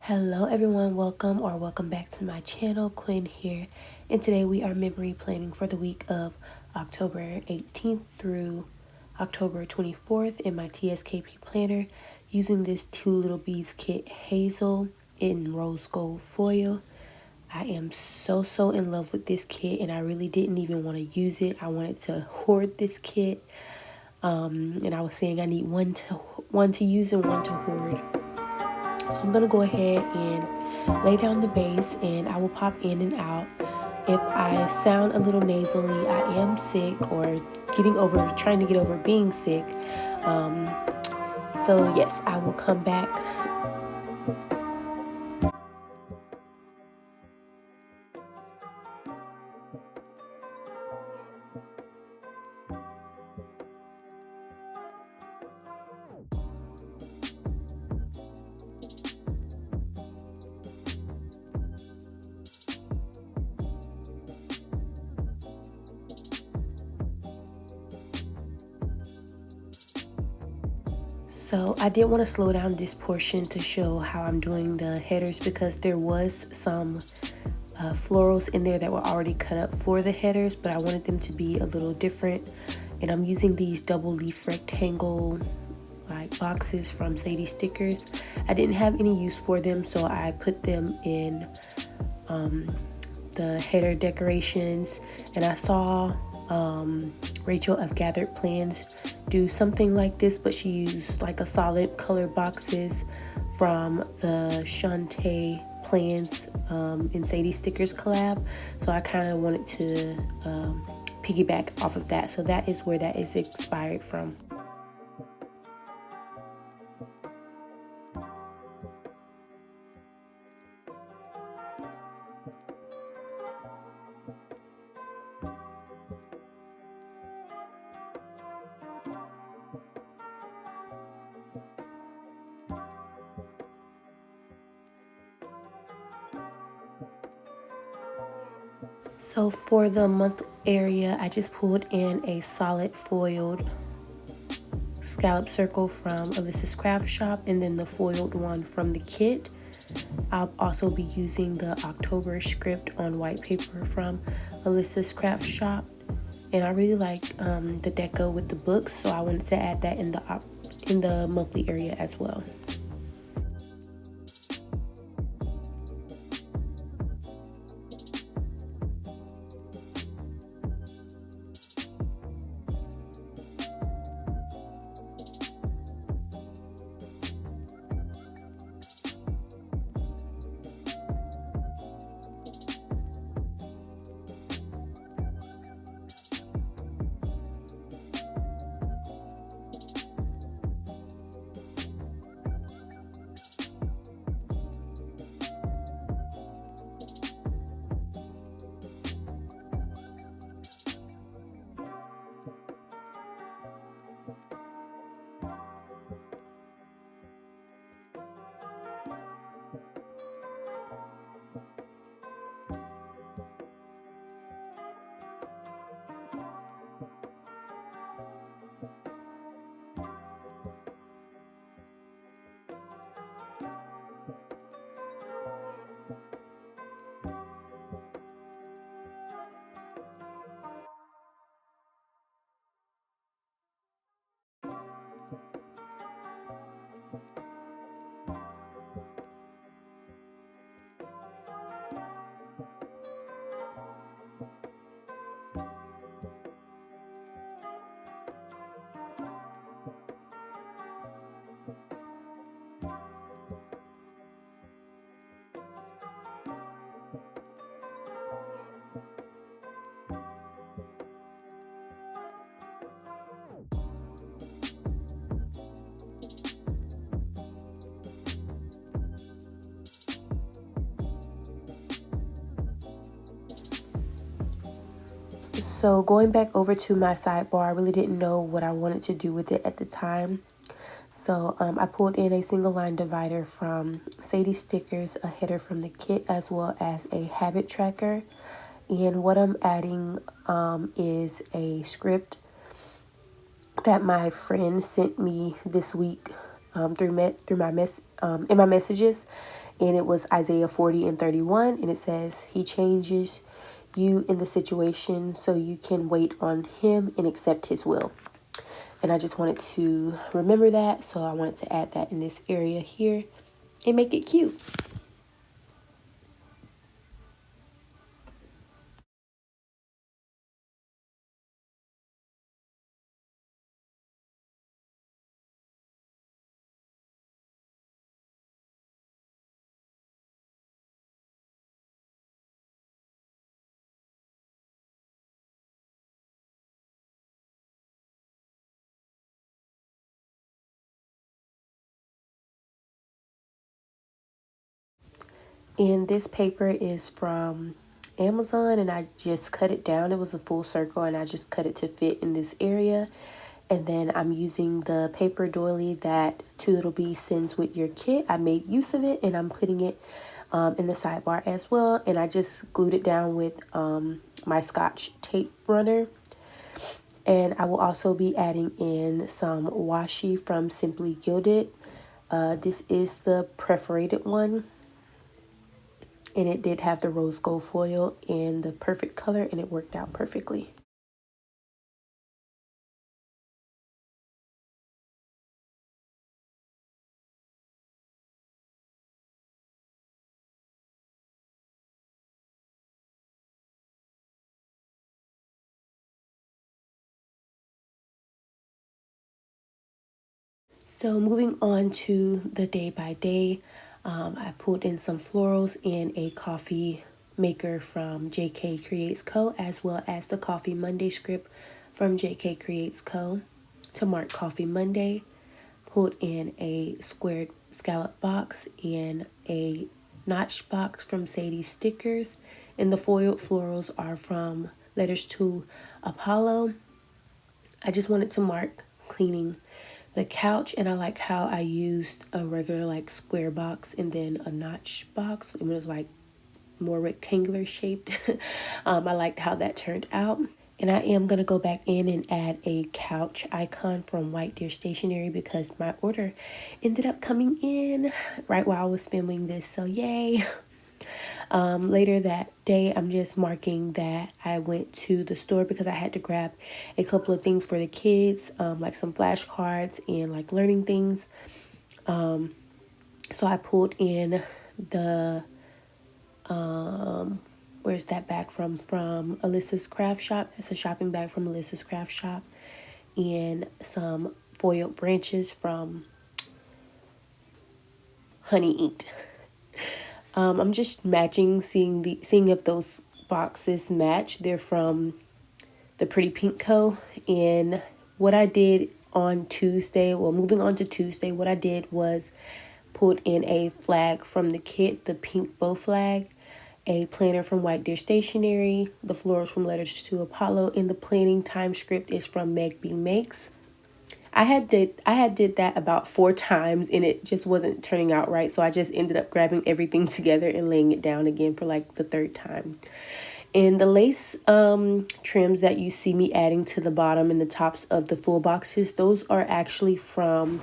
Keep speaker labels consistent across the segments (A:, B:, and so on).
A: Hello everyone, welcome back to my channel. Quen here, and today we are memory planning for the week of October 18th through October 24th in my Tskp planner using this Two Lil Bees kit Hazel in rose gold foil. I am so in love with this kit, and I really didn't even want to use it. I wanted to hoard this kit, and I was saying I need one to use and one to hoard. So I'm going to go ahead and lay down the base, and I will pop in and out. If I sound a little nasally, I am sick or trying to get over being sick. So yes, I will come back. So I did want to slow down this portion to show how I'm doing the headers, because there was some florals in there that were already cut up for the headers, but I wanted them to be a little different. And I'm using these double leaf rectangle boxes from Sadies stickers. I didn't have any use for them, so I put them in the header decorations. And I saw Rachel of Gathered Plans do something like this, but she used like a solid color boxes from the Shawnte Plans in Sadies stickers collab. So I kind of wanted to piggyback off of that. So that is where that is inspired from. So for the month area, I just pulled in a solid foiled scallop circle from Alyssa's Craft Shop, and then the foiled one from the kit. I'll also be using the October script on white paper from Alyssa's Craft Shop. And I really like the deco with the books, so I wanted to add that in the monthly area as well. So going back over to my sidebar, I really didn't know what I wanted to do with it at the time. So I pulled in a single line divider from Sadies stickers, a header from the kit, as well as a habit tracker. And what I'm adding is a script that my friend sent me this week through my in my messages, and it was Isaiah 40:31, and it says, "He changes you in the situation so you can wait on him and accept his will." And I just wanted to remember that, so I wanted to add that in this area here and make it cute. And this paper is from Amazon, and I just cut it down. It was a full circle, and I just cut it to fit in this area. And then I'm using the paper doily that Two Lil Bees sends with your kit. I made use of it, and I'm putting it in the sidebar as well. And I just glued it down with my Scotch tape runner. And I will also be adding in some washi from Simply Gilded. This is the perforated one, and it did have the rose gold foil in the perfect color, and it worked out perfectly. So moving on to the day by day, I pulled in some florals and a coffee maker from Jkcreatesco, as well as the Coffee Monday script from Jkcreatesco to mark Coffee Monday. Pulled in a squared scallop box and a notch box from Sadies stickers, and the foiled florals are from Letters to Apollo. I just wanted to mark cleaning the couch, and I like how I used a regular like square box and then a notch box. It was like more rectangular shaped. I liked how that turned out. And I am going to go back in and add a couch icon from White Deer Stationery because my order ended up coming in right while I was filming this. So yay. Later that day, I'm just marking that I went to the store because I had to grab a couple of things for the kids, like some flashcards and like learning things. So I pulled in the, where's that bag from? From Alyssa's Craft Shop. It's a shopping bag from Alyssa's Craft Shop. And some foiled branches from Honey Inked. I'm just matching, seeing if those boxes match. They're from the Pretty Pink Co. And what I did on Tuesday, well, moving on to Tuesday, what I did was put in a flag from the kit, the pink bow flag, a planner from White Deer Stationery, the florals from Letters to Apollo, and the planning time script is from Meg B Makes. I had did that about 4 times and it just wasn't turning out right, so I just ended up grabbing everything together and laying it down again for like the 3rd time. And the lace trims that you see me adding to the bottom and the tops of the full boxes, those are actually from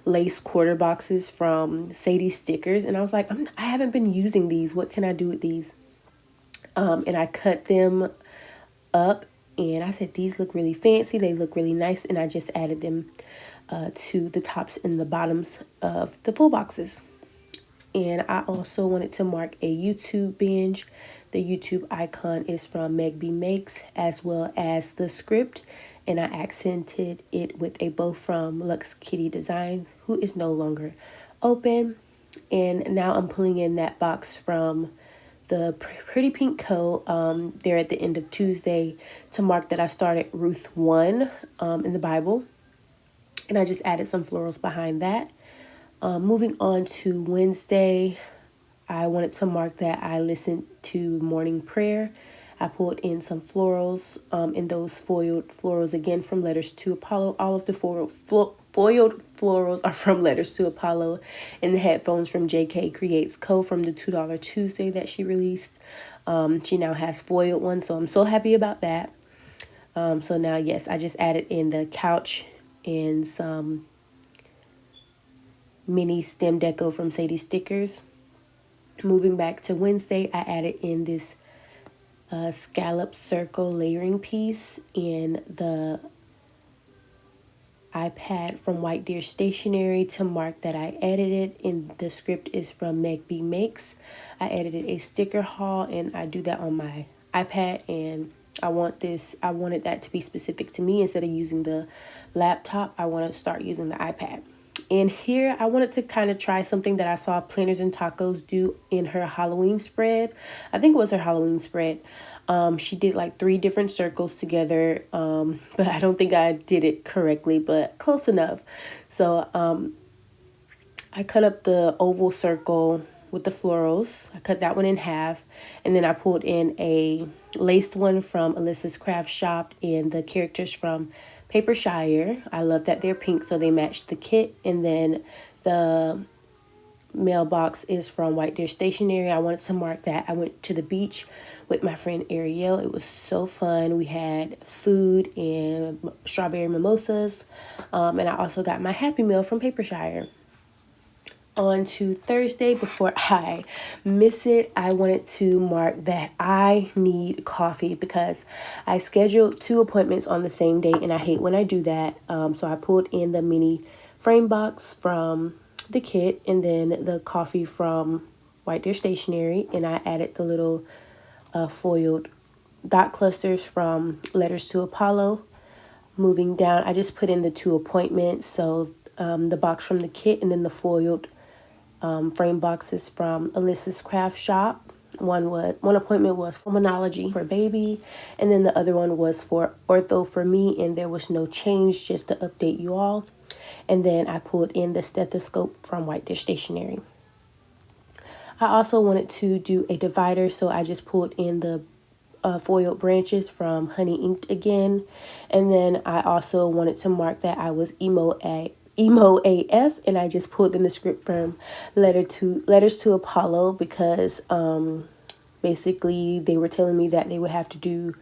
A: lace quarter boxes from Sadie Stickers. And I was like, I haven't been using these. What can I do with these? And I cut them up and I said, these look really fancy. They look really nice. And I just added them to the tops and the bottoms of the full boxes. And I also wanted to mark a YouTube binge. The YouTube icon is from Meg B Makes, as well as the script. And I accented it with a bow from Lux Kitty Design, who is no longer open. And now I'm pulling in that box from the Pretty Pink Co. There at the end of Tuesday to mark that I started Ruth 1 in the Bible. And I just added some florals behind that. Moving on to Wednesday, I wanted to mark that I listened to morning prayer. I pulled in some florals and those foiled florals again from Letters to Apollo. All of the foiled florals are from Letters to Apollo, and the headphones from Jkcreatesco from the $2 Tuesday that she released. She now has foiled ones, so I'm so happy about that. So now, yes, I just added in the couch and some mini stem deco from Sadies stickers. Moving back to Wednesday, I added in this scallop circle layering piece in the iPad from White Deer Stationery to mark that I edited. And the script is from Meg B Makes. I edited a sticker haul, and I do that on my iPad, and I wanted that to be specific to me. Instead of using the laptop, I want to start using the iPad. And here I wanted to kind of try something that I saw PlannersandTacos do in her Halloween spread. I think it was her Halloween spread. She did like 3 different circles together, but I don't think I did it correctly, but close enough. So I cut up the oval circle with the florals. I cut that one in half, and then I pulled in a laced one from Alyssa's Craft Shop and the characters from Papershire. I love that they're pink, so they matched the kit. And then the mailbox is from White Deer Stationery. I wanted to mark that. I went to the beach with my friend Ariel. It was so fun. We had food and strawberry mimosas, and I also got my Happy Meal from Papershire. On to Thursday, before I miss it, I wanted to mark that I need coffee because I scheduled 2 appointments on the same day, and I hate when I do that. So I pulled in the mini frame box from the kit, and then the coffee from White Deer Stationery, and I added the little foiled dot clusters from Letters to Apollo. Moving down, I just put in the 2 appointments, so the box from the kit and then the foiled frame boxes from Alyssa's Craft Shop. One appointment was for pulmonology for baby, and then the other one was for ortho for me, and there was no change, just to update you all. And then I pulled in the stethoscope from White Deer Stationery. I also wanted to do a divider, so I just pulled in the foiled branches from Honey Inked again. And then I also wanted to mark that I was emo AF, and I just pulled in the script from Letters to Apollo because basically they were telling me that they would have to do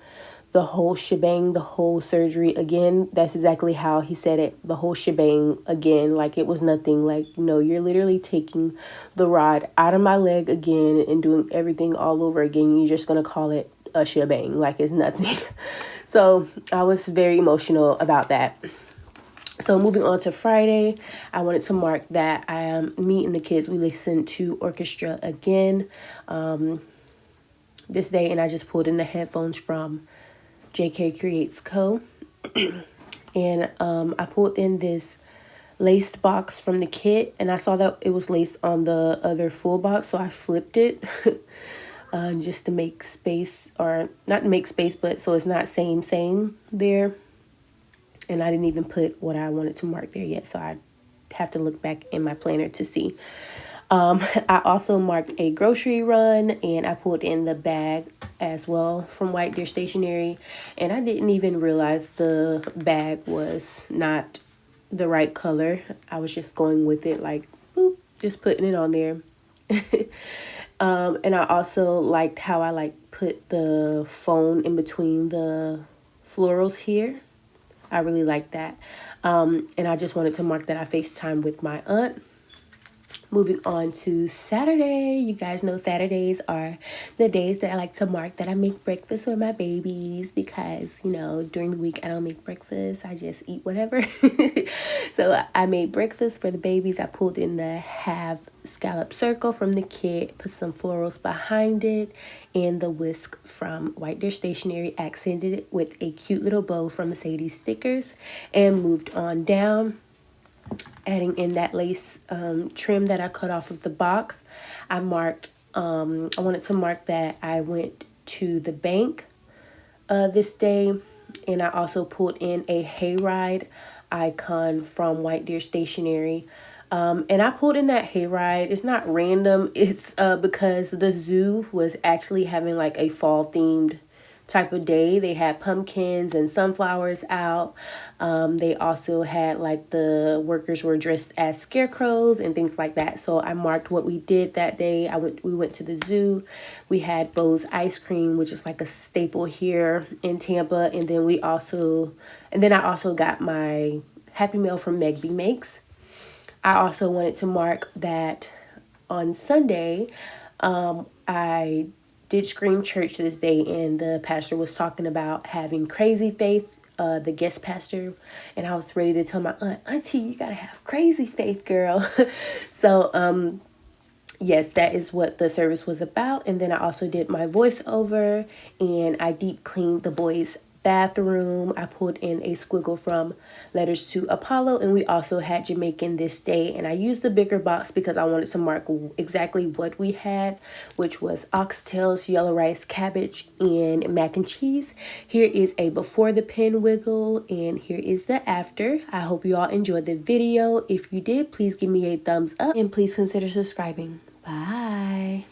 A: the whole shebang, the whole surgery again. That's exactly how he said it, the whole shebang again, like it was nothing. Like, no, you're literally taking the rod out of my leg again and doing everything all over again. You're just gonna call it a shebang, like it's nothing. So I was very emotional about that. So moving on to Friday, I wanted to mark that me and the kids, we listened to orchestra again this day, and I just pulled in the headphones from Jkcreatesco. And I pulled in this laced box from the kit, and I saw that it was laced on the other full box, so I flipped it just to make space, or not to make space, but so it's not same there. And I didn't even put what I wanted to mark there yet, so I have to look back in my planner to see. I also marked a grocery run, and I pulled in the bag as well from White Deer Stationery. And I didn't even realize the bag was not the right color. I was just going with it, like, boop, just putting it on there. And I also liked how I put the phone in between the florals here. I really like that. And I just wanted to mark that I FaceTime with my aunt. Moving on to Saturday. You guys know Saturdays are the days that I like to mark that I make breakfast for my babies because, you know, during the week I don't make breakfast. I just eat whatever. So I made breakfast for the babies. I pulled in the half scallop circle from the kit, put some florals behind it, and the whisk from White Deer Stationery, accented it with a cute little bow from Sadies stickers, and moved on down. Adding in that lace trim that I cut off of the box. I wanted to mark that I went to the bank this day, and I also pulled in a hayride icon from White Deer Stationery. And I pulled in that hayride. It's not random. It's because the zoo was actually having like a fall themed type of day. They had pumpkins and sunflowers out. They also had like the workers were dressed as scarecrows and things like that. So I marked what we did that day. We went to the zoo. We had Bo's ice cream, which is like a staple here in Tampa. And then I also got my Happy Meal from Meg B Makes. I also wanted to mark that on Sunday, I did scream church this day, and the pastor was talking about having crazy faith, the guest pastor, and I was ready to tell my auntie, you gotta have crazy faith, girl. So yes, that is what the service was about. And then I also did my voiceover, and I deep cleaned the boys' bathroom. I pulled in a squiggle from Letters to Apollo, and we also had Jamaican this day. And I used the bigger box because I wanted to mark exactly what we had, which was oxtails, yellow rice, cabbage, and mac and cheese. Here is a before the pen wiggle, and here is the after. I hope you all enjoyed the video. If you did, please give me a thumbs up, and please consider subscribing. Bye.